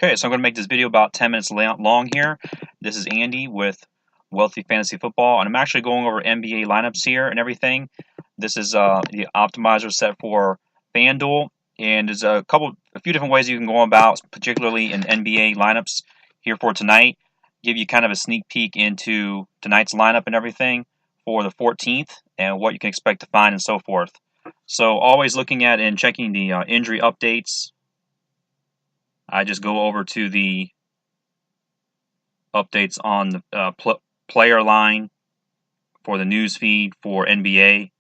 Okay, so I'm going to make this video about 10 minutes long here. This is Andy with Wealthy Fantasy Football, and I'm actually going over NBA lineups here and everything. This is the optimizer set for FanDuel, and there's a few different ways you can go about, particularly in NBA lineups here for tonight. Give you kind of a sneak peek into tonight's lineup and everything for the 14th, and what you can expect to find and so forth. So always looking at and checking the injury updates. I just go over to the updates on the player line for the news feed for NBA.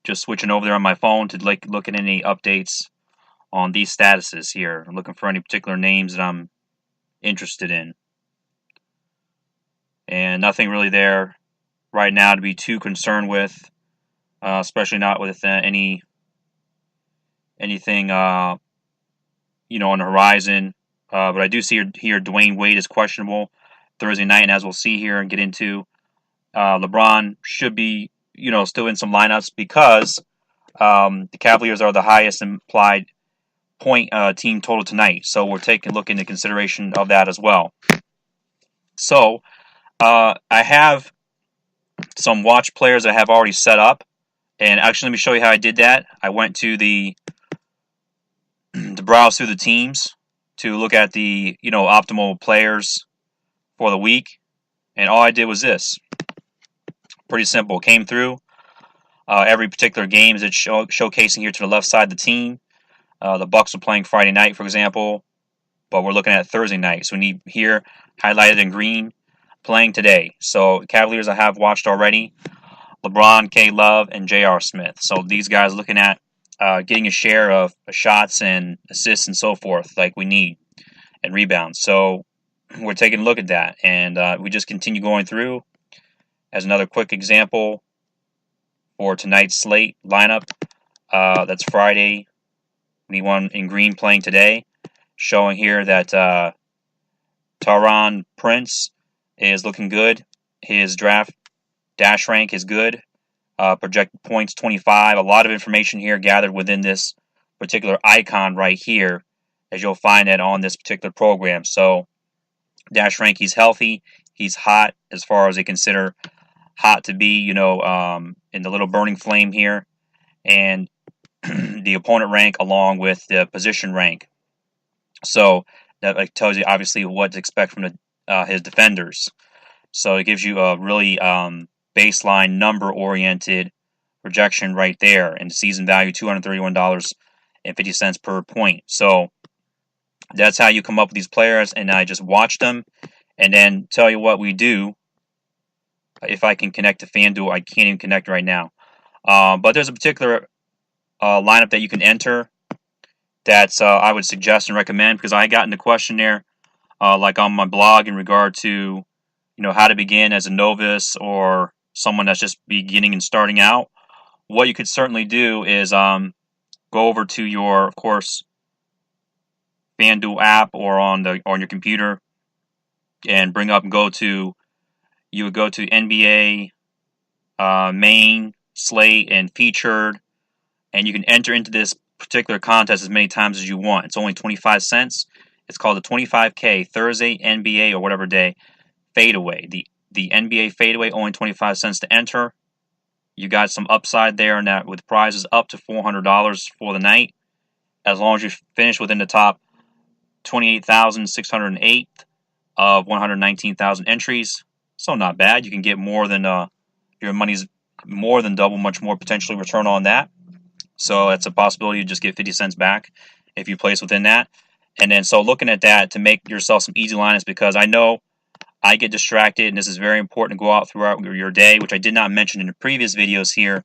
Just switching over there on my phone to look at any updates on these statuses here. I'm looking for any particular names that I'm interested in. And nothing really there right now to be too concerned with, especially not with anything on the horizon. But I do see here Dwayne Wade is questionable Thursday night, and as we'll see here and get into, LeBron should be still in some lineups because the Cavaliers are the highest implied point team total tonight. So we're taking a look into consideration of that as well. So I have some watch players that I have already set up, and actually let me show you how I did that. I went to the browse through the teams to look at the optimal players for the week, and all I did was this. Pretty simple. Came through every particular game is showcasing here to the left side of the team. The Bucks are playing Friday night, for example, but we're looking at Thursday night. So we need here highlighted in green playing today. So Cavaliers I have watched already. LeBron, K. Love, and J.R. Smith. So these guys looking at getting a share of shots and assists and so forth like we need, and rebounds. So we're taking a look at that, and we just continue going through. As another quick example for tonight's slate lineup, that's Friday. Anyone in green playing today, showing here that Taurean Prince is looking good. His draft dash rank is good. Projected points 25. A lot of information here gathered within this particular icon right here, as you'll find it on this particular program. So dash rank, he's healthy. He's hot as far as they consider hot to be, in the little burning flame here. And the opponent rank along with the position rank. So that tells you obviously what to expect from his defenders. So it gives you a really baseline number-oriented projection right there, and season value $231.50 per point. So that's how you come up with these players, and I just watch them and then tell you what we do. If I can connect to FanDuel, I can't even connect right now. But there's a particular lineup that you can enter that I would suggest and recommend, because I got in the question there, like on my blog, in regard to how to begin as a novice or someone that's just beginning and starting out. What you could certainly do is go over to your, of course, FanDuel app or on your computer, and you would go to NBA main, slate, and featured, and you can enter into this particular contest as many times as you want. It's only 25 cents. It's called the 25K Thursday NBA or whatever day fadeaway. The NBA fadeaway, only 25 cents to enter. You got some upside there, and that with prizes up to $400 for the night, as long as you finish within the top 28,608 of 119,000 entries. So not bad. You can get more than your money's more than double, much more potentially return on that. So that's a possibility. You just get 50 cents back if you place within that. And then so looking at that to make yourself some easy lineups, because I know I get distracted, and this is very important to go out throughout your day, which I did not mention in the previous videos here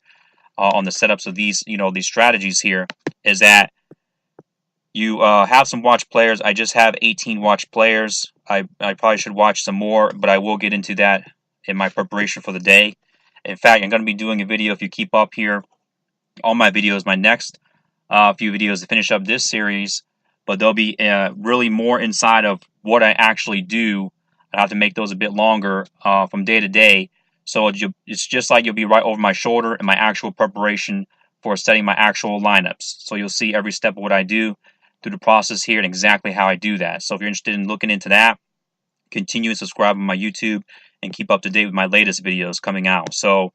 on the setups of these strategies here, is that you have some watch players. I just have 18 watch players. I probably should watch some more, but I will get into that in my preparation for the day. In fact, I'm going to be doing a video, if you keep up here, all my videos, my next few videos to finish up this series, but they'll be really more inside of what I actually do. I have to make those a bit longer from day to day, so it's just like you'll be right over my shoulder in my actual preparation for setting my actual lineups. So you'll see every step of what I do through the process here and exactly how I do that. So if you're interested in looking into that, continue and subscribe on my YouTube and keep up to date with my latest videos coming out. So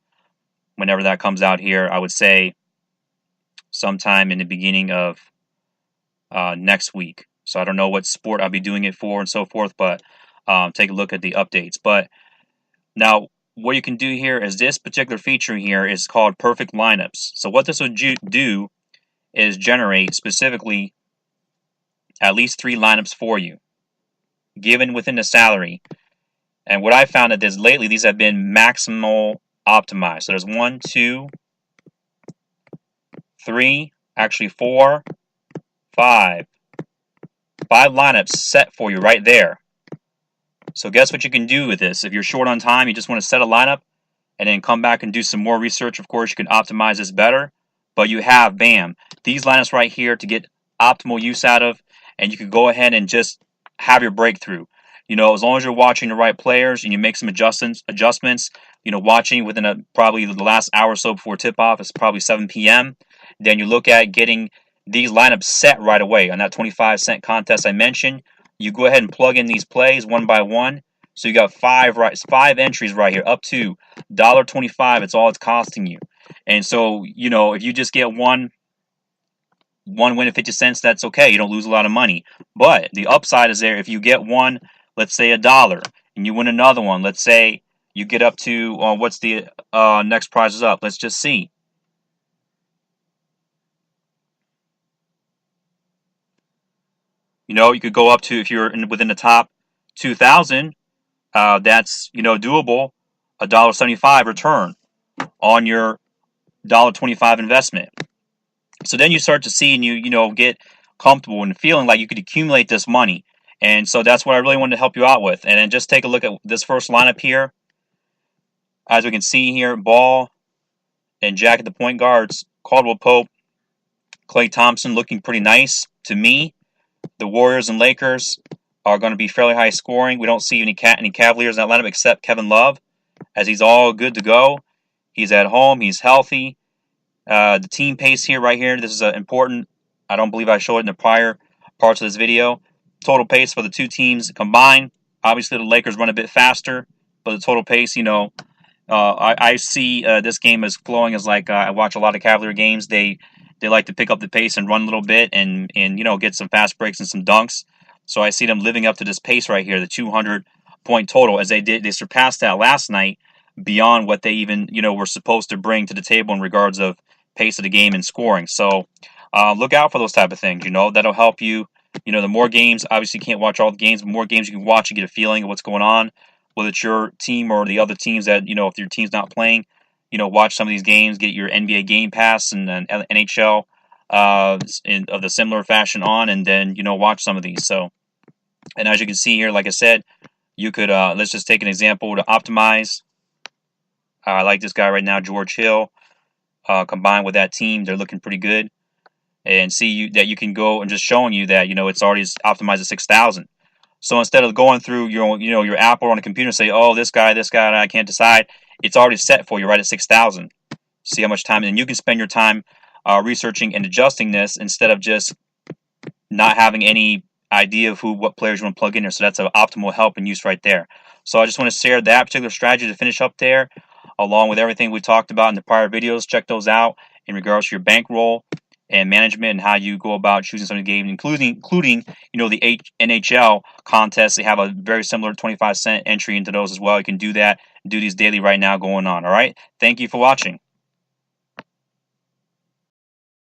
whenever that comes out here, I would say sometime in the beginning of next week. So I don't know what sport I'll be doing it for and so forth, but take a look at the updates. But now what you can do here is this particular feature here is called perfect lineups. So what this would do is generate specifically at least 3 lineups for you, given within the salary. And what I found that there's lately, these have been maximal optimized. So there's 1, 2, 3, actually 4, 5 lineups set for you right there. So guess what you can do with this? If you're short on time, you just want to set a lineup and then come back and do some more research. Of course, you can optimize this better. But you have, bam, these lineups right here to get optimal use out of. And you can go ahead and just have your breakthrough. You know, as long as you're watching the right players and you make some adjustments, you know, watching within probably the last hour or so before tip-off, it's probably 7 p.m., then you look at getting these lineups set right away. On that 25-cent contest I mentioned, you go ahead and plug in these plays one by one. So you got 5 entries right here, up to $1.25. It's all it's costing you. And so, you know, if you just get one win at 50 cents, that's okay. You don't lose a lot of money. But the upside is there. If you get one, let's say $1, and you win another one, let's say you get up to, what's the next prizes up? Let's just see. You know, you could go up to, if you're within the top 2,000, that's, you know, doable, $1.75 return on your $1.25 investment. So then you start to see and you know, get comfortable and feeling like you could accumulate this money. And so that's what I really wanted to help you out with. And then just take a look at this first lineup here. As we can see here, Ball and Jack at the point guards, Caldwell Pope, Klay Thompson looking pretty nice to me. The Warriors and Lakers are going to be fairly high scoring. We don't see any Cavaliers in that lineup except Kevin Love, as he's all good to go. He's at home. He's healthy. The team pace here, right here, this is important. I don't believe I showed it in the prior parts of this video. Total pace for the two teams combined. Obviously, the Lakers run a bit faster, but the total pace, you know, I see this game as flowing as like I watch a lot of Cavalier games. They like to pick up the pace and run a little bit and you know, get some fast breaks and some dunks. So I see them living up to this pace right here, the 200-point total, as they surpassed that last night beyond what they even, you know, were supposed to bring to the table in regards of pace of the game and scoring. So look out for those type of things. You know, that'll help you. You know, the more games, obviously you can't watch all the games, but the more games you can watch, you get a feeling of what's going on, whether it's your team or the other teams that, you know, if your team's not playing, you know, watch some of these games, get your NBA Game Pass and NHL of the similar fashion on, and then, you know, watch some of these. So, and as you can see here, like I said, you could, let's just take an example to optimize. I like this guy right now, George Hill. Combined with that team, they're looking pretty good. And see that you can go and just showing you that, you know, it's already optimized at 6,000. So instead of going through your app or on a computer and say, oh, this guy, I can't decide, it's already set for you right at 6,000. See how much time, and you can spend your time researching and adjusting this instead of just not having any idea of what players you want to plug in there. So that's an optimal help and use right there. So I just want to share that particular strategy to finish up there, along with everything we talked about in the prior videos. Check those out in regards to your bankroll and management and how you go about choosing some of the games, including you know, the NHL contests. They have a very similar 25-cent entry into those as well. You can do that, do these daily right now going on. All right. Thank you for watching.